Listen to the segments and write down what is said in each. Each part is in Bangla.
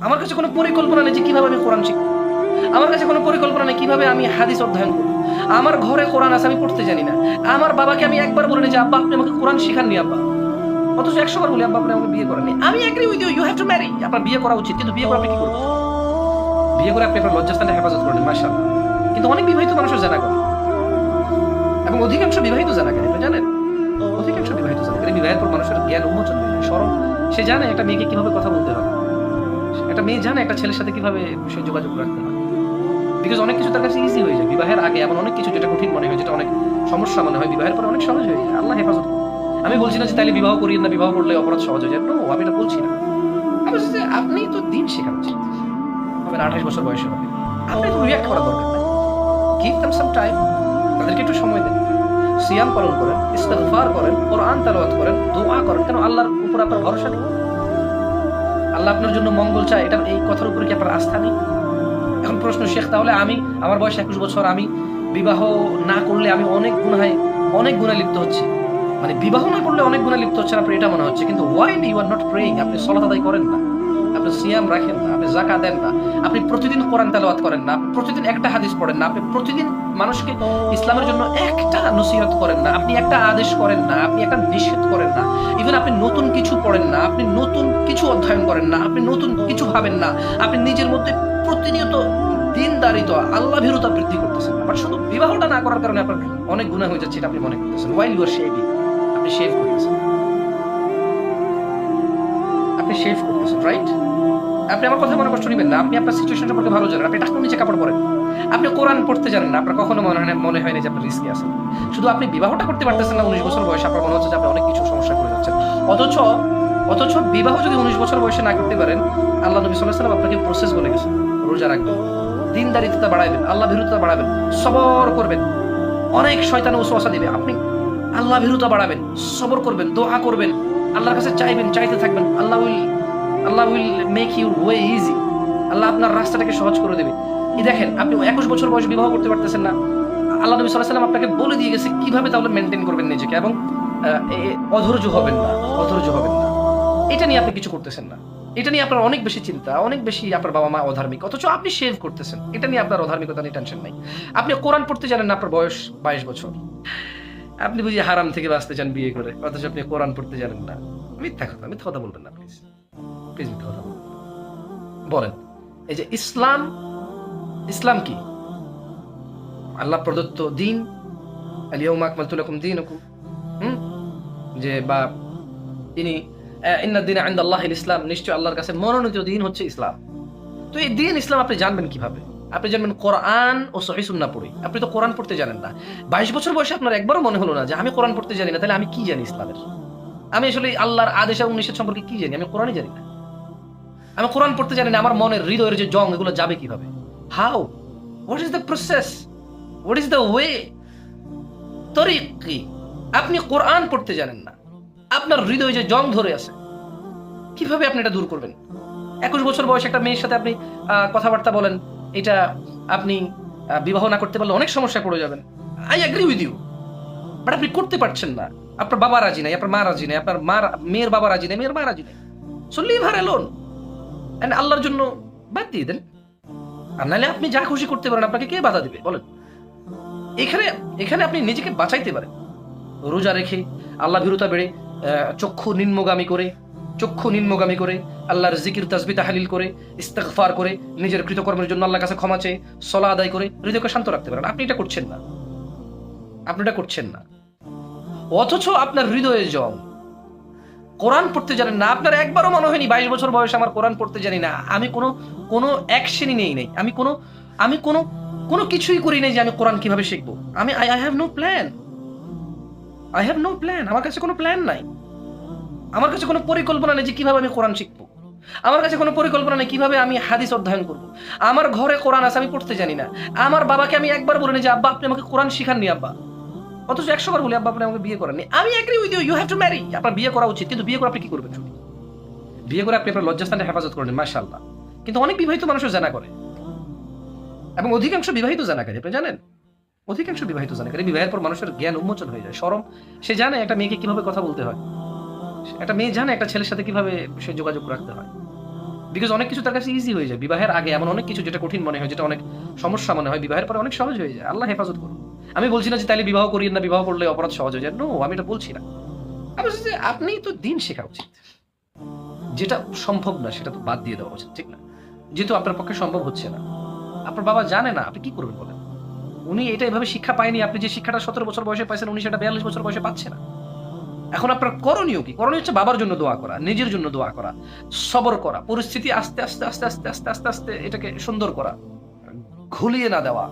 আমার কাছে কোনো পরিকল্পনা নেই যে কিভাবে আমি কোরআন শিখব। আমার কাছে কোনো পরিকল্পনা নেই কিভাবে আমি হাদিস অধ্যয়ন করব। আমার ঘরে কোরআন আছে, আমি পড়তে জানি না। আমার বাবাকে আমি একবার বলিনি যে আব্বা আপনি আমাকে কোরআন শিখাননি আব্বা, অথচ 100 বার বলি আব্বা আপনি আমাকে বিয়ে করেননি। আমি agree with you, you have to marry, আপনার বিয়ে করা উচিত, কিন্তু বিয়ে করে আপনি কি করবেন? বিয়ে করে আপনি আপনার লজ্জাস্থানে হেফাজত করবেন, মাশাআল্লাহ। কিন্তু অনেক বিবাহিত মানুষও জানা করে, এবং অধিকাংশ বিবাহিত জানা করে, আপনি জানেন? অধিকাংশ বিবাহিত জানা করে। বিবাহের পর মানুষের জ্ঞান উন্মোচন হয়ে যায়, স্মরণ। সে জানে একটা মেয়েকে কিভাবে কথা বলতে হবে, একটা মেয়ে জানে একটা ছেলের সাথে কিভাবে সে যোগাযোগ রাখতে হয়। বিকজ অনেক কিছু তার কাছে ইজি হয়ে যায়। বিবাহের আগে এমন অনেক কিছু যেটা কঠিন মনে হয়, যেটা অনেক সমস্যা মনে হয়, বিবাহের পর অনেক সহজ হয়ে যায়। আল্লাহ হেফাজত করে। আমি বলছি না যে তাইলে বিবাহ করিয়েন না, বিবাহ করলে অপরাধ সহজ হয়ে যায়। নো, আমি এটা বলছি না। আমি বলছি যে আপনি তো দিন শেখা উচিত। হবে 28 বছর বয়সে হবে, আপনি তো রিয়াক্ট করা দরকার নাই। গিভ দেম সাম টাইম, তাদেরকে একটু সময় দেন। সিয়াম পালন করেন, ইস্তিগফার করেন, কোরআন তেলাওয়াত করেন, দোয়া করেন। কেন আল্লাহর উপর আপনার ভরসা নেই? আল্লাহ আপনার জন্য মঙ্গল চায়, এটা এই কথার উপরে কি আপনার আস্থা নেই? এখন প্রশ্ন, শেখ তাহলে আমি, আমার বয়স 21 বছর, আমি বিবাহ না করলে আমি অনেক গুনাহে লিপ্ত হচ্ছি। মানে বিবাহ না করলে অনেক গুনাহে লিপ্ত হচ্ছেন আপনার, এটা মনে হচ্ছে। কিন্তু while you are not praying? আপনি সালাত আদায় করেন না, আপনি সিয়াম রাখেন না, আপনি যাকাত দেন না, আপনি প্রতিদিন কোরআন তেলাওয়াত করেন না, আপনি প্রতিদিন একটা হাদিস পড়েন না, আপনি প্রতিদিন মানুষকে ইসলামের জন্য একটা নসিহত করেন না, আপনি একটা আদেশ করেন না, আপনি একটা নিষেধ করেন না, ইভেন আপনি নতুন কিছু পড়েন না, আপনি নতুন কিছু অধ্যয়ন করেন না, আপনি নতুন কিছু ভাবেন না, আপনি নিজের মধ্যে প্রতিনিয়ত দিনদারিতা, আল্লাহ ভীরুতা বৃদ্ধি করতেছেন। আবার শুধু বিবাহটা না করার কারণে আপনার অনেক গুনাহ হয়ে যাচ্ছে, এটা আপনি মনে করতেছেন। ওয়াইল ইউ আর শেভিং, আপনি শেভ করতেছেন, আপনি শেভ করতেছেন, রাইট? আপনি আমার কথা মনে কষ্ট নেবেন না, আপনি আপনার সিচুয়েশন সম্পর্কে ভালো জানেন। আপনি টাকুর নিচে কাপড় পরেন, আপনি কোরআন পড়তে জানেন না, আপনার কখনো মনে হয় না যে আপনি রিস্কে আছেন। শুধু আপনি বিবাহটা করতে পারতেছেন না 19 বছর বয়সে, আপনার মনে হচ্ছে যে আপনি অনেক কিছু সমস্যা করে যাচ্ছেন। অথচ অথচ বিবাহ যদি 19 বছর বয়সে না করতে পারেন, আল্লাহ নবী সাল্লাল্লাহু আলাইহি ওয়াসাল্লাম আপনাকে প্রসেস বলে গেছেন। রোজা রাখবেন, দিনদারিতা বাড়াবেন, আল্লাহ ভীরুতা বাড়াবেন, সবর করবেন। অনেক শয়তান ওয়াসওয়াসা দিবে, আপনি আল্লাহ ভীরুতা বাড়াবেন, সবর করবেন, দোয়া করবেন, আল্লাহর কাছে চাইবেন, চাইতে থাকবেন। Allah will make your way easy. আল্লাহ আপনার রাস্তাটাকে সহজ করে দেবে। এই দেখেন, আপনি 21 বছর বয়সে বিবাহ করতে পারতেছেন না, আল্লাহ নবী সাল্লাল্লাহু আলাইহি ওয়াসাল্লাম আপনাকে বলে দিয়ে গেছে কিভাবে তাহলে মেনটেন করবেন নিজেকে, এবং অধৈর্য হবেন না, অধৈর্য হবেন না। এটা নিয়ে আপনি কিছু করতেছেন না, এটা নিয়ে আপনার অনেক বেশি চিন্তা, অনেক বেশি আপনার বাবা মা অধার্মিক, অথচ আপনি শেভ করতেছেন। এটা নিয়ে আপনার অধার্মিকতা নিয়ে টেনশন নাই। আপনি কোরআন পড়তে জানেন না, আপনার বয়স 22 বছর, আপনি বুঝি হারাম থেকে বাঁচতে চান বিয়ে করে, অথচ আপনি কোরআন পড়তে জানেন না। মিথ্যা কথা বলবেন না প্লিজ, প্লিজ মিথ্যা কথা বলবেন। বলেন, এই যে ইসলাম কি? আল্লাহ প্রদত্ত দিন, আল-ইয়াউমা আকমালতু লাকুম দীনাকুম, যে বা তিনি ইন্নাদ দীনা ইনদাল্লাহিল ইসলাম, নিশ্চয় আল্লাহর কাছে মনোনীত দিন হচ্ছে ইসলাম। তো এই দিন ইসলাম আপনি জানবেন কিভাবে? আপনি জানবেন কোরআন ও সহিহ সুন্নাহ পড়ে। আপনি তো কোরআন পড়তে জানেন না। 22 বছর বয়সে আপনার একবারও মনে হলো না যে আমি কোরআন পড়তে জানি না, তাহলে আমি কি জানি ইসলামের? আমি আসলে আল্লাহর আদেশ এবং নিষেধ সম্পর্কে কি জানি? আমি কোরআনই জানি না। আমি কোরআন পড়তে জানি না, আমার মনের হৃদয়ের যে জং, এগুলো যাবে কিভাবে? How? What is the process? What is the way? তরিক কি? আপনি কোরআন পড়তে জানেন না, আপনার হৃদয়ে যে জং ধরে আছে, কিভাবে আপনি এটা দূর করবেন? 21 বছর বয়সে একটা মেয়ের সাথে আপনি কথাবার্তা বলেন, এটা আপনি বিবাহ না করতে পারলে অনেক সমস্যায় পড়ে যাবেন। I agree with you, but আপনি করতে পারছেন না। আপনার বাবা রাজি নাই, আপনার মা রাজি নাই, আপনার মেয়ের বাবা রাজি নাই, মেয়ের মা রাজি নাই। So leave her alone, and আল্লাহর জন্য বাদ দিয়ে দেন। আর নাহলে আপনি যা খুশি করতে পারেন, আপনাকে কে বাধা দিবে বলেন? এখানে আপনি নিজেকে বাঁচাইতে পারেন রোজা রেখে, আল্লাহ ভীরুতা বেড়ে, চক্ষু নিম্নগামী করে, আল্লাহর জিকির তাসবিহ তাহলিল করে, ইস্তিগফার করে, নিজের কৃতকর্মের জন্য আল্লাহর কাছে ক্ষমা চেয়ে সালাত আদায় করে হৃদয়কে শান্ত রাখতে পারেন। আপনি এটা করছেন না, অথচ আপনার হৃদয়ে জং, কোরআন পড়তে জানেন না। আপনার একবারও মনে হয়নি 22 বছর বয়সে আমার কোরআন পড়তে জানি না, আমি কোনো অ্যাকশনই নেই নাই, আমি কোনো কিছুই করি নাই যে আমি কোরআন কিভাবে শিখবো। আই হ্যাভ নো প্ল্যান, আমার কাছে কোনো প্ল্যান নাই, আমার কাছে কোনো পরিকল্পনা নেই যে কিভাবে আমি কোরআন শিখবো। আমার কাছে কোনো পরিকল্পনা নেই কিভাবে আমি হাদিস অধ্যয়ন করব। আমার ঘরে কোরআন আছে, আমি পড়তে জানি না। আমার বাবাকে আমি একবার বলিনি যে আব্বা আপনি আমাকে কোরআন শিখাননি আব্বা, অথচ 100 বার বলি আব্বা আপনি আমাকে বিয়ে করেননি। আমি agree with you, you have to marry, আপনার বিয়ে করা উচিত, কিন্তু বিয়ে করে আপনি কি করবেন? শুনি, বিয়ে করে আপনি আপনার লজ্জাস্থানে হেফাজত করলেন, মাশাআল্লাহ। কিন্তু অনেক বিবাহিত মানুষও জানা করে, এবং অধিকাংশ বিবাহিত জানা করে, আপনি জানেন? অধিকাংশ বিবাহিত জানা করে। বিবাহের পর মানুষের জ্ঞান উন্মোচন হয়ে যায়, স্মরণ। সে জানে একটা মেয়েকে কিভাবে কথা বলতে হয়, একটা মেয়ে জানে একটা ছেলের সাথে কিভাবে সে যোগাযোগ রাখতে হয়। বিকজ অনেক কিছু তার কাছে ইজি হয়ে যায় বিবাহের আগে, এমন অনেক কিছু যেটা কঠিন মনে হয়, যেটা অনেক সমস্যা মনে হয়, বিবাহের পরে অনেক সহজ হয়ে যায়। আল্লাহ হেফাজত করুন। আমি বলছি না যে তাইলে বিবাহ করিয়েন না, বিবাহ করলে অপরাধ সহজ হয়ে যায়, নো, আমি এটা বলছি না। আমি বলছি যে আপনি তো দিন শেখা উচিত, যেটা সম্ভব না সেটা তো বাদ দিয়ে দেওয়া উচিত, ঠিক না? যেহেতু আপনার পক্ষে সম্ভব হচ্ছে না, আপনার বাবা জানে না, আপনি কি করবেন বলেন? উনি এটা এভাবে শিক্ষা পায়নি, আপনি যে শিক্ষাটা 17 বছর বয়সে পাইছেন উনি সেটা 42 বছর বয়সে পাচ্ছে না। এখন আপনার করণীয় কি? করণীয় হচ্ছে বাবার জন্য দোয়া করা, নিজের জন্য দোয়া করা, সবর করা, পরিস্থিতি আস্তে আস্তে আস্তে আস্তে আস্তে আস্তে আস্তে এটাকে সুন্দর করা, ঘুলিয়ে না দেওয়া,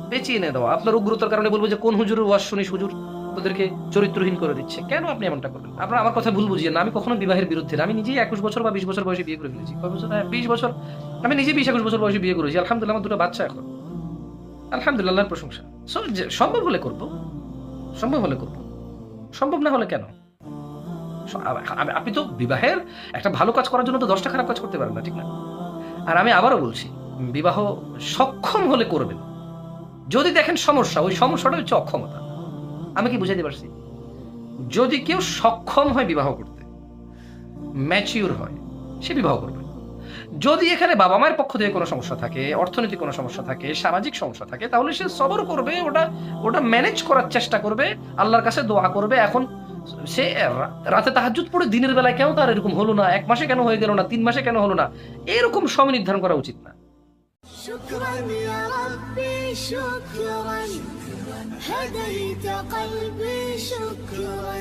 পেঁচিয়ে না দেওয়া। আপনার উগ্রতার কারণে বলবো যে কোন হুজুরের ওয়াজ শুনিস, হুজুর তোদেরকে চরিত্রহীন করে দিচ্ছে, কেন আপনি এমনটা করবেন? আপনারা আমার কথা ভুল বুঝিয়ে না, আমি কখনো বিবাহের বিরুদ্ধে না। আমি নিজেই 21 বছর বা 20 বছর বয়সে বিয়ে করে ফেলেছি। কয় বছর? 20 বছর। আমি নিজেই 20-21 বছর বয়সে বিয়ে করেছি, আলহামদুলিল্লাহ, আমার দুটো বাচ্চা এখন, আলহামদুলিল্লাহ, আল্লাহর প্রশংসা। সো সম্ভব হলে করবো, সম্ভব হলে করবো, সম্ভব না হলে কেন? আপনি তো বিবাহের একটা ভালো কাজ করার জন্য তো 10টা খারাপ কাজ করতে পারেন না, ঠিক না? আর আমি আবারও বলছি, বিবাহ সক্ষম হলে করবেন। যদি দেখেন সমস্যা, ওই সমস্যাটা হচ্ছে অক্ষমতা। আমি কি বুঝাইতে পারছি? যদি কেউ সক্ষম হয় বিবাহ করতে, ম্যাচিউর হয়, সে বিবাহ করবে। যদি এখানে বাবা মায়ের পক্ষ থেকে কোনো সমস্যা থাকে, অর্থনৈতিক কোনো সমস্যা থাকে, সামাজিক সমস্যা থাকে, তাহলে সে সবর করবে, ওটা ওটা ম্যানেজ করার চেষ্টা করবে, আল্লাহর কাছে দোয়া করবে। এখন সে রাতে তাহাজ্জুদ পড়ে দিনের বেলায় কেন তার এরকম হলো না, 1 মাসে কেন হয়ে গেল না, 3 মাসে কেন হলো না, এরকম সময় নির্ধারণ করা উচিত না। شكرا يا ربي شكرا هديت قلبي شكرا